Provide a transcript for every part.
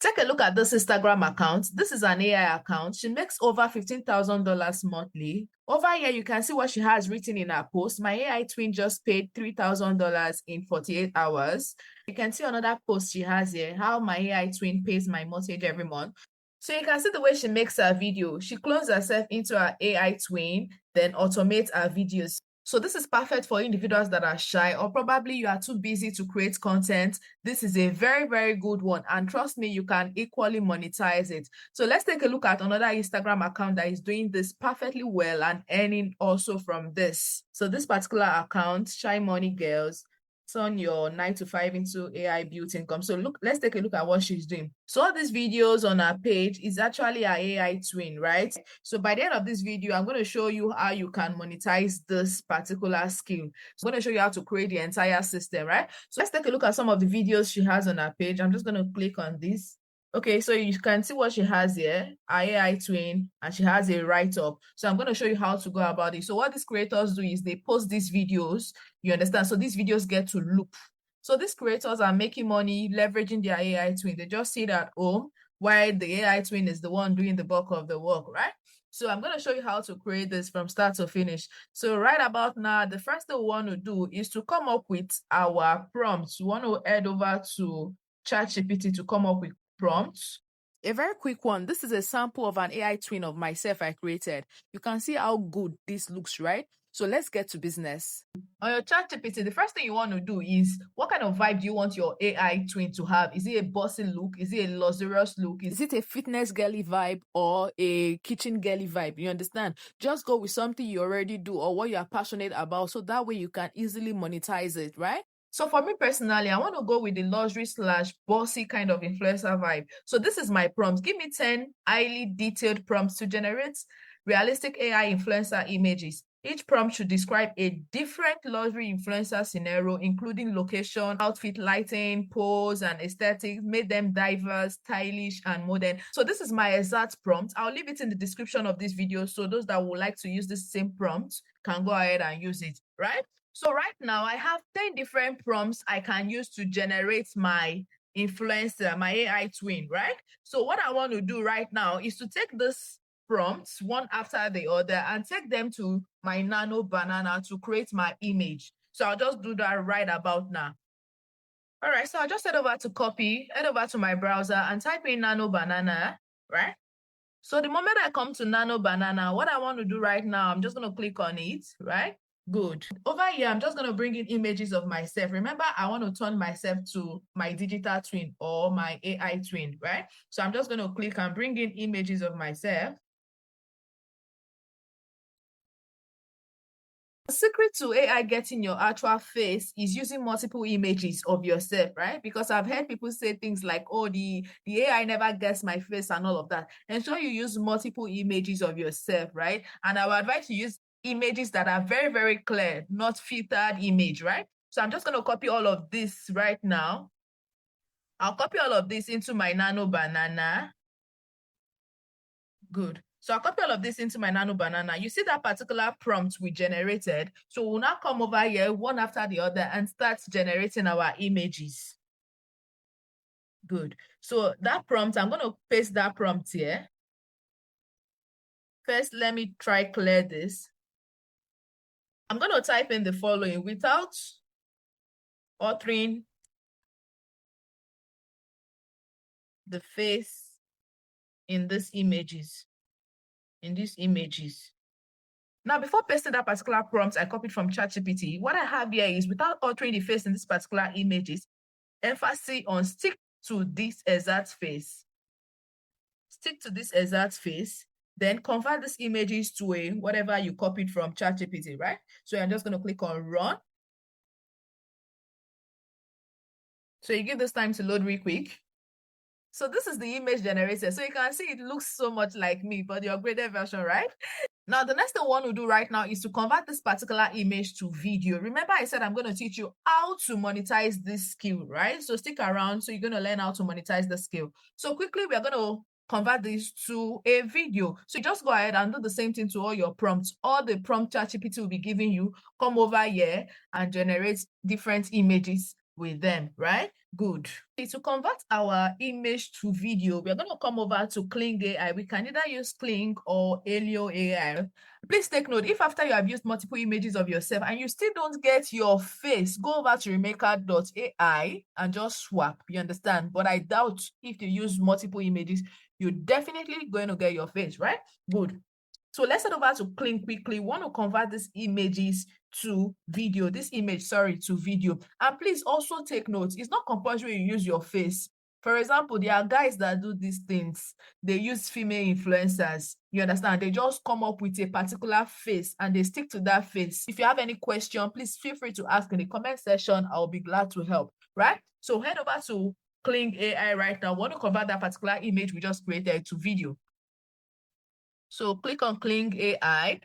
Take a look at this Instagram account. This is an AI account. She makes over $15,000 monthly. Over here, you can see what she has written in her post. My AI twin just paid $3,000 in 48 hours. You can see another post she has here, how my AI twin pays my mortgage every month. So you can see the way she makes her video. She clones herself into her AI twin, then automates her videos. So this is perfect for individuals that are shy, or probably you are too busy to create content. This is a very, very good one. And trust me, you can equally monetize it. So let's take a look at another Instagram account that is doing this perfectly well and earning also from this. So this particular account, ShyMoneyGirlz, turn your 9 to 5 into AI built income. So look, let's take a look at what she's doing. So all these videos on her page is actually our AI twin, right? So by the end of this video, I'm going to show you how you can monetize this particular skill. So I'm going to show you how to create the entire system, right? So let's take a look at some of the videos she has on her page. I'm just going to click on this. Okay, so you can see what she has here, AI twin, and she has a write-up. So I'm going to show you how to go about it. So what these creators do is they post these videos, you understand? So these videos get to loop. So these creators are making money leveraging their AI twin. They just sit at home while the AI twin is the one doing the bulk of the work, right? So I'm going to show you how to create this from start to finish. So right about now, the first thing we want to do is to come up with our prompts. We want to head over to ChatGPT to come up with prompts. A very quick one. This is a sample of an AI twin of myself I created. You can see how good this looks, right? So let's get to business. On your ChatGPT, the first thing you want to do is, what kind of vibe do you want your AI twin to have? Is it a bossy look? Is it a luxurious look? Is it a fitness girly vibe or a kitchen girly vibe? You understand? Just go with something you already do or what you are passionate about, so that way you can easily monetize it, right? So for me personally, I want to go with the luxury / bossy kind of influencer vibe. So this is my prompt. Give me 10 highly detailed prompts to generate realistic AI influencer images. Each prompt should describe a different luxury influencer scenario, including location, outfit, lighting, pose, and aesthetics. Make them diverse, stylish, and modern. So this is my exact prompt. I'll leave it in the description of this video, so those that would like to use this same prompt can go ahead and use it, right? So right now, I have 10 different prompts I can use to generate my influencer, my AI twin, right? So what I want to do right now is to take this prompts one after the other and take them to my nano banana to create my image. So I'll just do that right about now. All right, so I'll just head over to my browser and type in nano banana, right? So the moment I come to nano banana, what I want to do right now, I'm just going to click on it, right? Good. Over here, I'm just going to bring in images of myself. Remember, I want to turn myself to my digital twin or my AI twin, right? So I'm just going to click and bring in images of myself. The secret to AI getting your actual face is using multiple images of yourself, right? Because I've heard people say things like, oh, the AI never gets my face and all of that. And so you use multiple images of yourself, right? And I would advise you use images that are very, very clear, not filtered image, right? So I'm just going to copy all of this right now. I'll copy all of this into my nano banana. Good. So I'll copy all of this into my nano banana. You see that particular prompt we generated. So we'll now come over here one after the other and start generating our images. Good. So that prompt, I'm going to paste that prompt here. First, let me try clear this. I'm going to type in the following without altering the face in these images. Now, before pasting that particular prompt I copied from ChatGPT, what I have here is, without altering the face in this particular images, emphasis on stick to this exact face. Stick to this exact face, then convert these images to a whatever you copied from ChatGPT, right? So I'm just going to click on run. So you give this time to load real quick. So this is the image generator. So you can see it looks so much like me, but the upgraded version, right? Now, the next thing we want to do right now is to convert this particular image to video. Remember, I said I'm going to teach you how to monetize this skill, right? So stick around. So you're going to learn how to monetize the skill. So quickly, we're going to convert this to a video. So just go ahead and do the same thing to all your prompts. All the prompt ChatGPT will be giving you, come over here and generate different images. with them, right? Good. To convert our image to video, we're going to come over to Kling AI. We can either use Kling or Alio AI. Please take note, if after you have used multiple images of yourself and you still don't get your face, go over to remaker.ai and just swap, you understand? But I doubt if you use multiple images, you're definitely going to get your face, right? Good. So let's head over to Kling quickly. We want to convert these images to video, to video. And please also take note, it's not compulsory you use your face. For example, there are guys that do these things. They use female influencers. You understand? They just come up with a particular face and they stick to that face. If you have any question, please feel free to ask in the comment section. I'll be glad to help, right? So head over to Kling AI right now. We want to convert that particular image we just created to video. So click on Kling AI.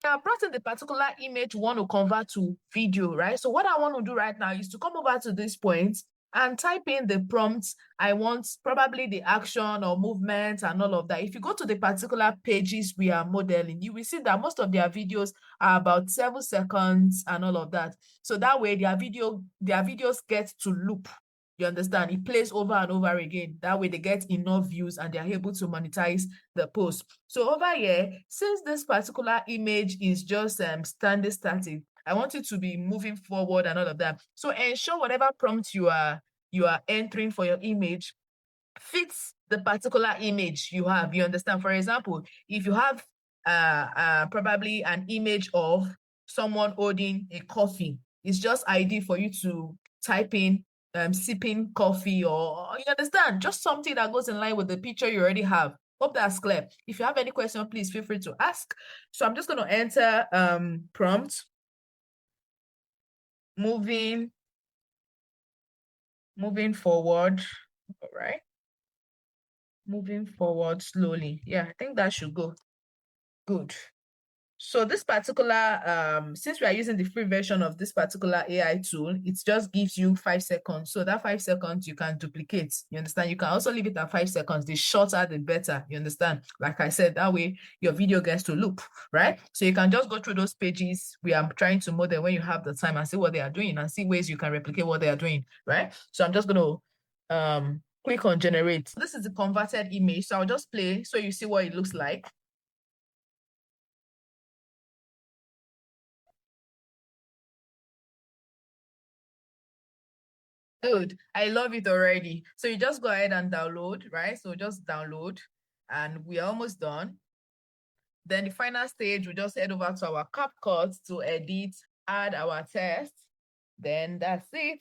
Now, brought in the particular image we want to convert to video, right? So what I want to do right now is to come over to this point and type in the prompts I want, probably the action or movement and all of that. If you go to the particular pages we are modeling, you will see that most of their videos are about 7 seconds and all of that. So that way their videos get to loop. You understand? It plays over and over again. That way they get enough views and they're able to monetize the post. So over here, since this particular image is just standing static, I want it to be moving forward and all of that. So ensure whatever prompt you are entering for your image fits the particular image you have. You understand? For example, if you have probably an image of someone holding a coffee, it's just ideal for you to type in sipping coffee, or you understand, just something that goes in line with the picture you already have. Hope that's clear. If you have any question, please feel free to ask. So I'm just going to enter prompt moving forward. All right, moving forward slowly. Yeah, I think that should go. Good. So this particular, since we are using the free version of this particular AI tool, it just gives you 5 seconds. So that 5 seconds you can duplicate. You understand? You can also leave it at 5 seconds. The shorter, the better. You understand? Like I said, that way your video gets to loop, right? So you can just go through those pages we are trying to model when you have the time and see what they are doing and see ways you can replicate what they are doing, right? So I'm just going to click on generate. This is the converted image. So I'll just play so you see what it looks like. Good. I love it already. So you just go ahead and download, right? So just download and we're almost done. Then the final stage, we just head over to our CapCut to edit, add our text. Then that's it.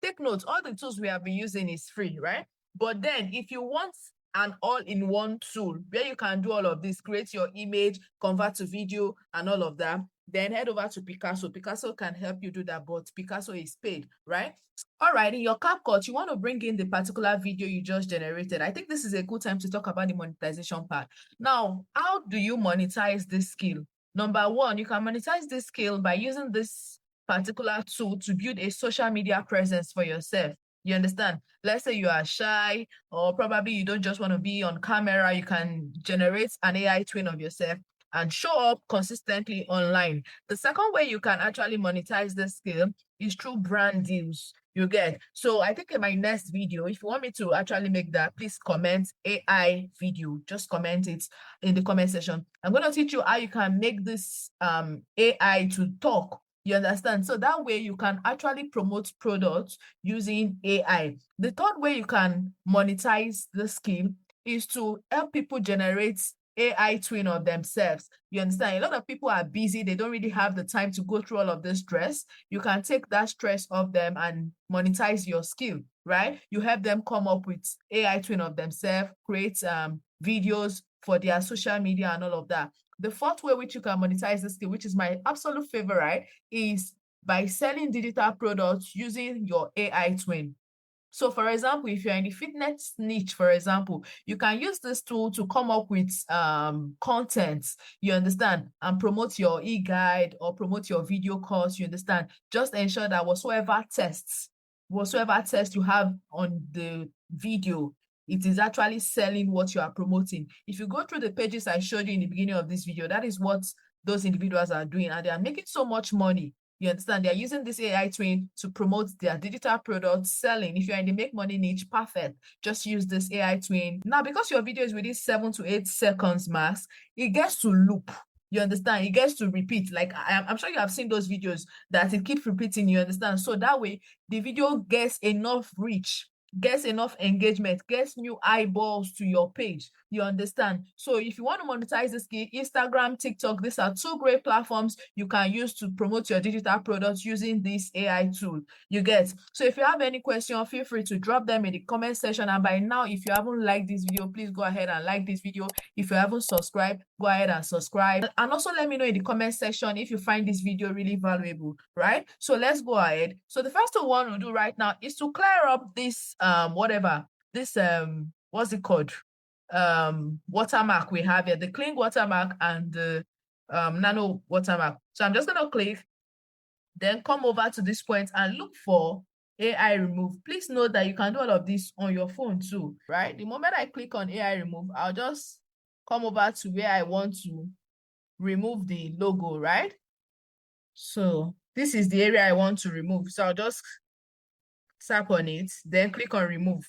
Take note, all the tools we have been using is free, right? But then if you want an all-in-one tool where you can do all of this, create your image, convert to video and all of that, then head over to Picasso. Picasso can help you do that, but Picasso is paid, right? All right, in your CapCut, you want to bring in the particular video you just generated. I think this is a good time to talk about the monetization part. Now, how do you monetize this skill? Number one, you can monetize this skill by using this particular tool to build a social media presence for yourself. You understand? Let's say you are shy or probably you don't just want to be on camera. You can generate an AI twin of yourself and show up consistently online. The second way you can actually monetize this skill is through brand deals. You get. So I think in my next video, if you want me to actually make that, please comment AI video. Just comment it in the comment section. I'm going to teach you how you can make this AI to talk. You understand? So that way you can actually promote products using AI. The third way you can monetize the skill is to help people generate AI twin of themselves. You understand? A lot of people are busy. They don't really have the time to go through all of this stress. You can take that stress off them and monetize your skill, right? You help them come up with AI twin of themselves, create videos for their social media and all of that. The fourth way which you can monetize this skill, which is my absolute favorite, is by selling digital products using your AI twin. So for example, if you're in the fitness niche, for example, you can use this tool to come up with content, you understand, and promote your e-guide or promote your video course, you understand. Just ensure that whatsoever test you have on the video, it is actually selling what you are promoting. If you go through the pages I showed you in the beginning of this video, that is what those individuals are doing, and they are making so much money. You understand? They're using this AI twin to promote their digital products selling. If you're in the make money niche, perfect. Just use this AI twin. Now, because your video is within 7 to 8 seconds max, it gets to loop. You understand? It gets to repeat. Like I'm sure you have seen those videos that it keeps repeating. You understand? So that way the video gets enough reach, gets enough engagement, gets new eyeballs to your page. You understand? So if you want to monetize this, Instagram, TikTok, these are two great platforms you can use to promote your digital products using this AI tool. You get? So if you have any question, feel free to drop them in the comment section. And by now, if you haven't liked this video, please go ahead and like this video. If you haven't subscribed, go ahead and subscribe. And also let me know in the comment section if you find this video really valuable, right? So let's go ahead. So the first thing we want to do right now is to clear up this what's it called, watermark we have here, the clean watermark and the nano watermark. So I'm just going to click, then come over to this point and look for AI remove. Please note that you can do all of this on your phone too, right? The moment I click on AI remove, I'll just come over to where I want to remove the logo, right? So this is the area I want to remove. So I'll just tap on it, then click on remove.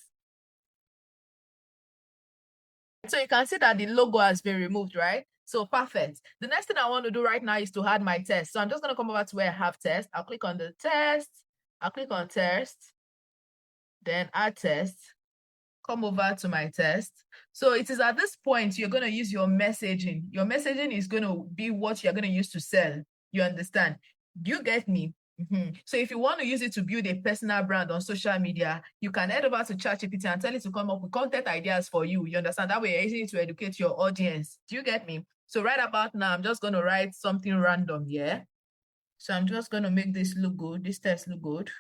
So you can see that the logo has been removed, right? So perfect. The next thing I want to do right now is to add my test. So I'm just going to come over to where I have test. I'll click on the test. I'll click on test, then add test. Come over to my test. So it is at this point you're going to use your messaging. Your messaging is going to be what you're going to use to sell. You understand? Do you get me? So if you want to use it to build a personal brand on social media, you can head over to ChatGPT and tell it to come up with content ideas for you. You understand? That way you're using it to educate your audience. Do you get me? So right about now, I'm just going to write something random here. So I'm just going to make this look good. This text look good.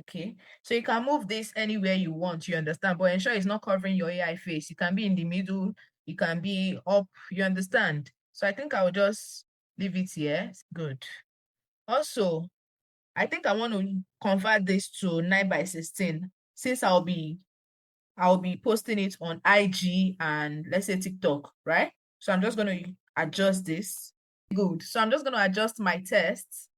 Okay, so you can move this anywhere you want, you understand, but ensure it's not covering your AI face. It can be in the middle, it can be up, you understand. So I think I will just leave it here. Good. Also, I think I want to convert this to 9:16 since I'll be posting it on IG and let's say TikTok, right? So I'm just going to adjust this. Good. So I'm just going to adjust my tests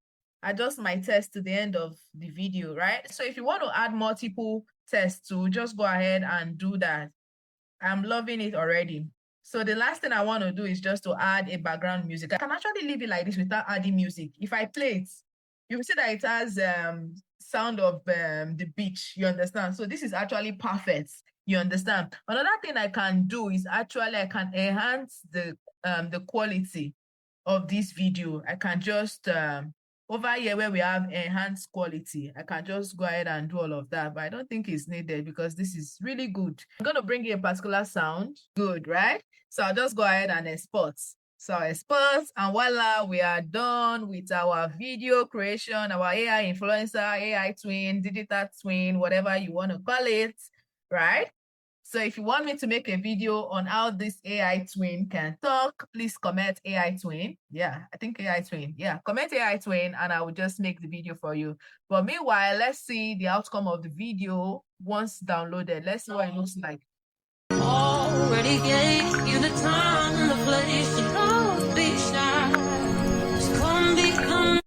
to the end of the video, right? So if you want to add multiple tests to, just go ahead and do that. I'm loving it already. So the last thing I want to do is just to add a background music. I can actually leave it like this without adding music. If I play it, you will see that it has sound of the beach, you understand? So this is actually perfect, you understand? Another thing I can do is actually I can enhance the quality of this video. I can just over here where we have enhanced quality, I can just go ahead and do all of that, but I don't think it's needed because this is really good. I'm going to bring you a particular sound. Good, right? So I'll just go ahead and export. So export, and voila, we are done with our video creation, our AI influencer, AI twin, digital twin, whatever you want to call it, right? So if you want me to make a video on how this AI twin can talk, please comment AI twin. Yeah, I think AI twin. Yeah, comment AI twin and I will just make the video for you. But meanwhile, let's see the outcome of the video once downloaded. Let's see what it looks like. Already gave you the time and the place to come.